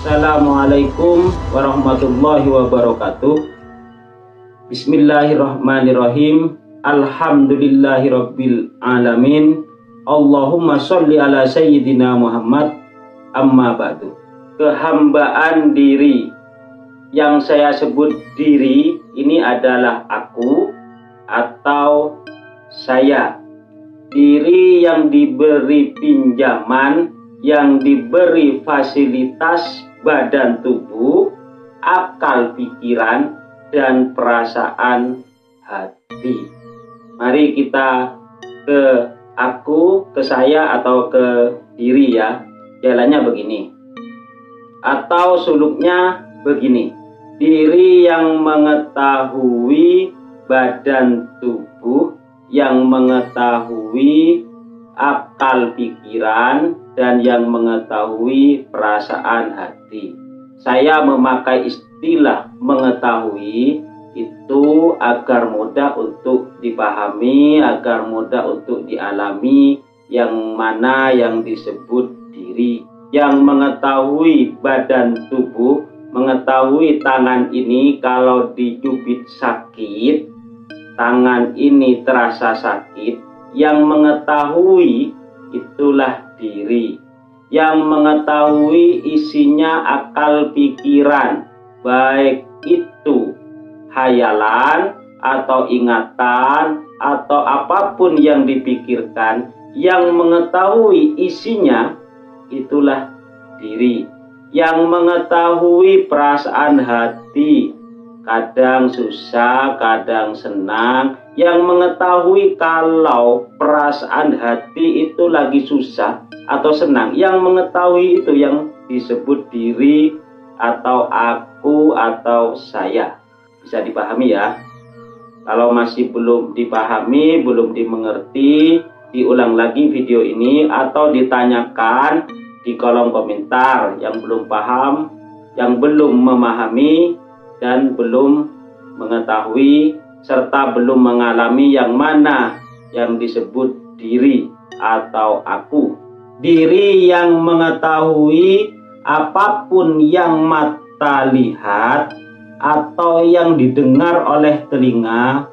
Assalamualaikum warahmatullahi wabarakatuh. Bismillahirrahmanirrahim. Alhamdulillahirabbil alamin. Allahumma sholli ala sayyidina Muhammad. Amma ba'du. Kehambaan diri. Yang saya sebut diri ini adalah aku atau saya. Diri yang diberi pinjaman, yang diberi fasilitas badan tubuh, akal pikiran, dan perasaan hati. Mari kita ke aku, ke saya, atau ke diri ya. Jalannya begini. Atau suluknya begini. Diri yang mengetahui badan tubuh, yang mengetahui akal pikiran, dan yang mengetahui perasaan hati. Saya memakai istilah mengetahui itu agar mudah untuk dipahami, agar mudah untuk dialami, yang mana yang disebut diri. Yang mengetahui badan tubuh, mengetahui tangan ini kalau dicubit sakit, tangan ini terasa sakit, yang mengetahui itulah diri. Yang mengetahui isinya akal pikiran, baik itu hayalan atau ingatan atau apapun yang dipikirkan, yang mengetahui isinya itulah diri. Yang mengetahui perasaan hati, kadang susah, kadang senang, yang mengetahui kalau perasaan hati itu lagi susah atau senang, yang mengetahui itu yang disebut diri atau aku atau saya. Bisa dipahami ya? Kalau masih belum dipahami, belum dimengerti, diulang lagi video ini atau ditanyakan di kolom komentar yang belum paham, yang belum memahami, dan belum mengetahui serta belum mengalami yang mana yang disebut diri atau aku. Diri yang mengetahui apapun yang mata lihat atau yang didengar oleh telinga,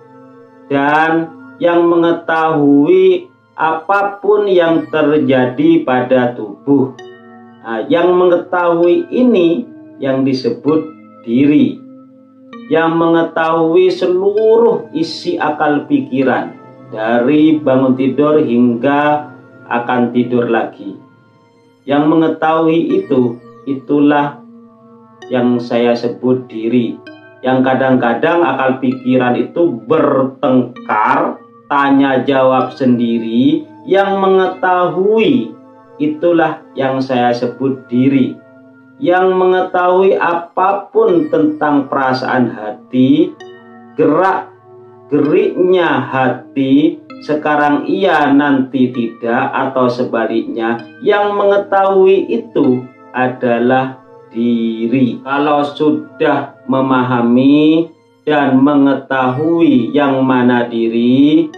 dan yang mengetahui apapun yang terjadi pada tubuh. Nah, yang mengetahui ini yang disebut diri. Yang mengetahui seluruh isi akal pikiran dari bangun tidur hingga akan tidur lagi. Yang mengetahui itulah yang saya sebut diri. Yang kadang-kadang akal pikiran itu bertengkar, tanya jawab sendiri. Yang mengetahui itulah yang saya sebut diri. Yang mengetahui apapun tentang perasaan hati, gerak-geriknya hati, sekarang iya nanti tidak, atau sebaliknya, yang mengetahui itu adalah diri. Kalau sudah memahami dan mengetahui yang mana diri,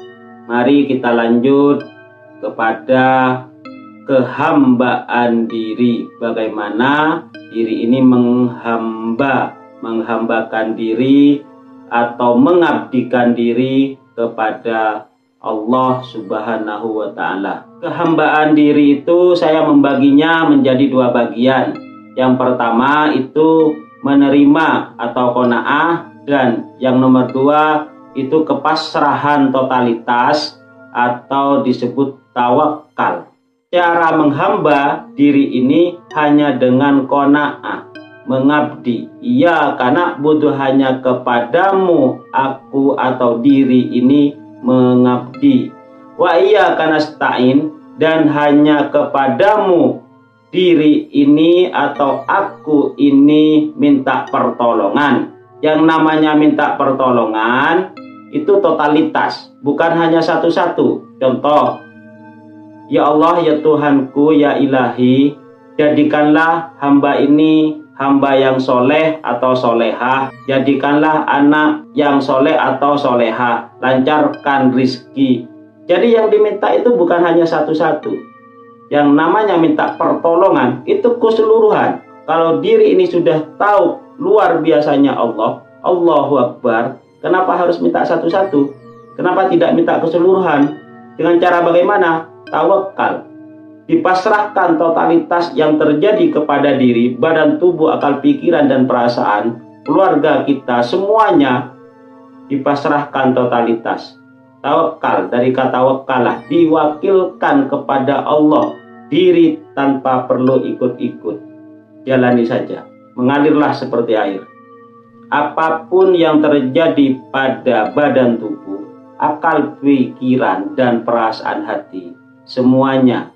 mari kita lanjut kepada kehambaan diri. Bagaimana diri ini menghambakan diri atau mengabdikan diri kepada Allah Subhanahu wa ta'ala. Kehambaan diri itu saya membaginya menjadi dua bagian. Yang pertama itu menerima atau qanaah, dan yang nomor dua itu kepasrahan totalitas atau disebut tawakal. Cara menghamba diri ini hanya dengan qanaah, mengabdi. Iya, karena butuh hanya kepadamu aku atau diri ini mengabdi. Wa iya karena stain, dan hanya kepadamu diri ini atau aku ini minta pertolongan. Yang namanya minta pertolongan itu totalitas, bukan hanya satu-satu. Contoh, ya Allah, ya Tuhanku, ya Ilahi, jadikanlah hamba ini hamba yang soleh atau solehah, jadikanlah anak yang soleh atau solehah, lancarkan rizki. Jadi yang diminta itu bukan hanya satu-satu. Yang namanya minta pertolongan itu keseluruhan. Kalau diri ini sudah tahu luar biasanya Allah, Allahu Akbar, kenapa harus minta satu-satu? Kenapa tidak minta keseluruhan? Dengan cara bagaimana? Tawakal. Dipasrahkan totalitas yang terjadi kepada diri, badan, tubuh, akal, pikiran, dan perasaan, keluarga kita, semuanya dipasrahkan totalitas. Tawakal, dari kata wakalah, diwakilkan kepada Allah, diri tanpa perlu ikut-ikut. Jalani saja, mengalirlah seperti air. Apapun yang terjadi pada badan tubuh, akal, pikiran, dan perasaan hati, semuanya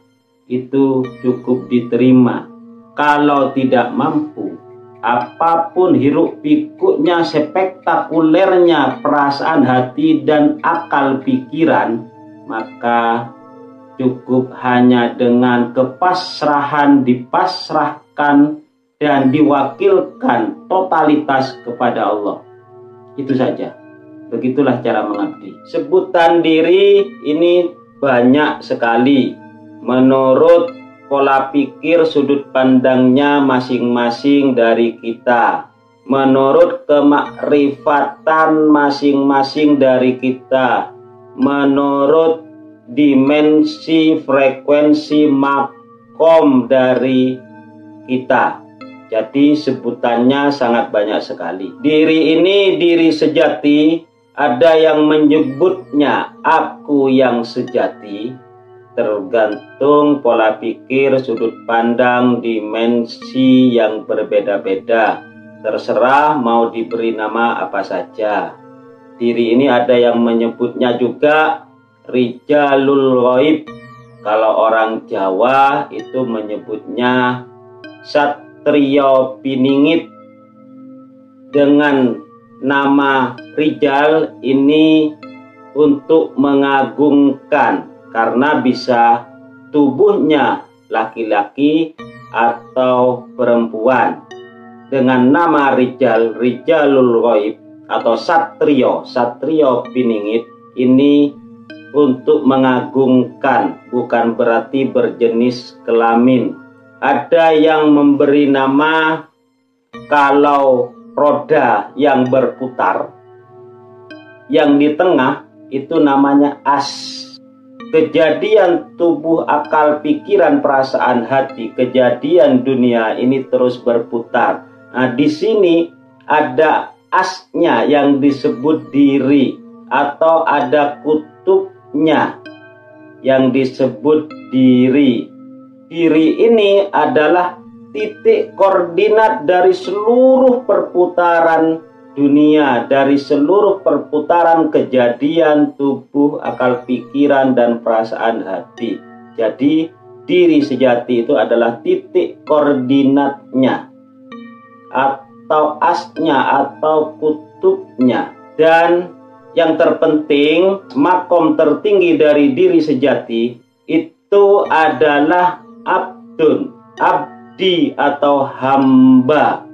itu cukup diterima. Kalau tidak mampu, apapun hiruk pikuknya, spektakulernya perasaan hati dan akal pikiran, maka cukup hanya dengan kepasrahan, dipasrahkan dan diwakilkan totalitas kepada Allah. Itu saja. Begitulah cara mengabdi. Sebutan diri ini banyak sekali menurut pola pikir sudut pandangnya masing-masing dari kita, menurut kemakrifatan masing-masing dari kita, menurut dimensi frekuensi makom dari kita. Jadi sebutannya sangat banyak sekali. Diri ini diri sejati, ada yang menyebutnya aku yang sejati, tergantung pola pikir, sudut pandang, dimensi yang berbeda-beda. Terserah mau diberi nama apa saja. Diri ini ada yang menyebutnya juga Rijalul Ghaib. Kalau orang Jawa itu menyebutnya Satrio Piningit. Dengan nama Rijal ini untuk mengagungkan, karena bisa tubuhnya laki-laki atau perempuan. Dengan nama Rijal, Rijalul Ghaib atau Satrio Piningit, ini untuk mengagungkan, bukan berarti berjenis kelamin. Ada yang memberi nama, kalau roda yang berputar, yang di tengah itu namanya as. Kejadian tubuh, akal, pikiran, perasaan, hati, kejadian dunia ini terus berputar. Nah, di sini ada asnya yang disebut diri, atau ada kutubnya yang disebut diri. Diri ini adalah titik koordinat dari seluruh perputaran dunia, dari seluruh perputaran kejadian tubuh, akal, pikiran, dan perasaan hati. Jadi diri sejati itu adalah titik koordinatnya, atau asnya, atau kutubnya. Dan yang terpenting, makom tertinggi dari diri sejati itu adalah abdun, abdi atau hamba.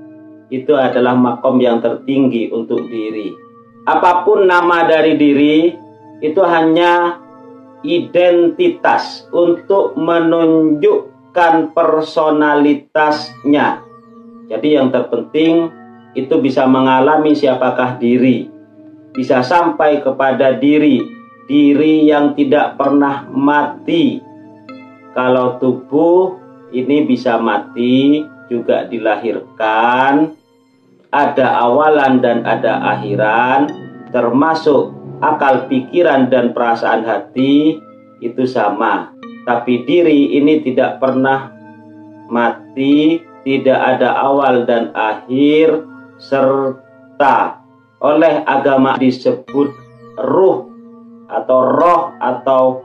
Itu adalah makom yang tertinggi untuk diri. Apapun nama dari diri, itu hanya identitas untuk menunjukkan personalitasnya. Jadi yang terpenting itu bisa mengalami siapakah diri, bisa sampai kepada diri yang tidak pernah mati. Kalau tubuh ini bisa mati, juga dilahirkan, ada awalan dan ada akhiran, termasuk akal, pikiran, dan perasaan hati itu sama. Tapi diri ini tidak pernah mati, tidak ada awal dan akhir, serta oleh agama disebut ruh atau roh atau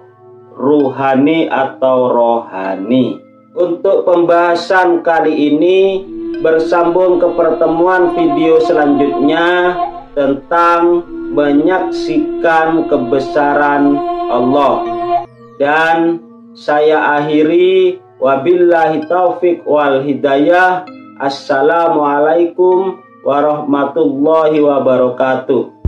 ruhani atau rohani. Untuk pembahasan kali ini bersambung ke pertemuan video selanjutnya tentang menyaksikan kebesaran Allah. Dan saya akhiri, wabillahi taufik wal hidayah. Assalamualaikum warahmatullahi wabarakatuh.